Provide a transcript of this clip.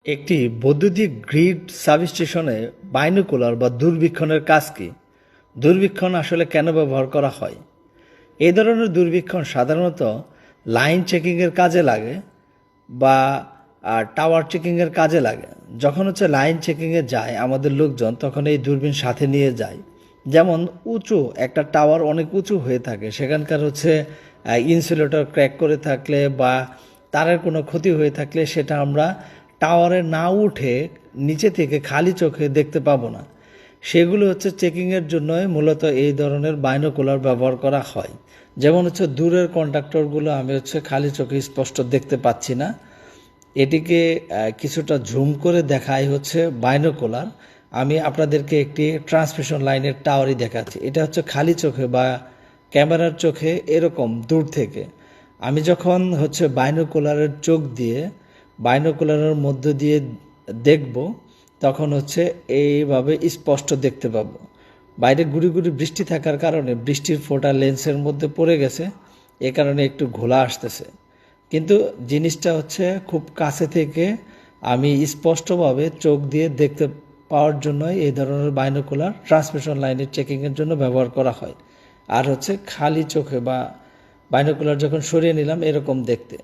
একটি বৈদ্যুতিক grid সাবস্টেশনে binocular বা দূরবীক্ষণের কাজ কি? দূরবীক্ষণ আসলে কেন ব্যবহার করা হয়? এই ধরনের দূরবীক্ষণ সাধারণত লাইন চেকিংয়ের কাজে লাগে বা টাওয়ার চেকিংয়ের কাজে লাগে। যখন লাইন চেকিংয়ে যায় আমাদের লোকজন, তখন এই দূরবীন সাথে নিয়ে যায়। যেমন উঁচু একটা টাওয়ার অনেক উঁচু হয়ে থাকে, সেখানকার ইনসুলেটর ক্র্যাক করে থাকলে বা তারের কোনো ক্ষতি হয়ে থাকলে সেটা আমরা টাওয়ারে না উঠে নিচে থেকে খালি চোখে দেখতে পাবো না। সেগুলো চেকিংয়ের জন্যই মূলত এই ধরনের বাইনোকুলার ব্যবহার করা হয়। যেমন দূরের কন্ট্রাক্টরগুলো আমি খালি চোখে স্পষ্ট দেখতে পাচ্ছি না, এটিকে কিছুটা ঝুম করে দেখাই বাইনোকুলার। আমি আপনাদেরকে একটি ট্রান্সমিশন লাইনের টাওয়ারই দেখাচ্ছি। এটা খালি চোখে বা ক্যামেরার চোখে এরকম দূর থেকে। আমি যখন বাইনোকুলারের চোখ দিয়ে বাইনোকুলারের মধ্য দিয়ে দেখব, তখন এইভাবে স্পষ্ট দেখতে পাবো। বাইরে গুড়ি গুড়ি বৃষ্টি থাকার কারণে বৃষ্টির ফোঁটা লেন্সের মধ্যে পড়ে গেছে, এ কারণে একটু ঘোলা আসতেছে। কিন্তু জিনিসটা খুব কাছে থেকে আমি স্পষ্টভাবে চোখ দিয়ে দেখতে পাওয়ার জন্যই এই ধরনের বাইনোকুলার ট্রান্সমিশন লাইনের চেকিংয়ের জন্য ব্যবহার করা হয়। আর খালি চোখে বা বাইনোকুলার যখন সরিয়ে নিলাম এরকম দেখতে।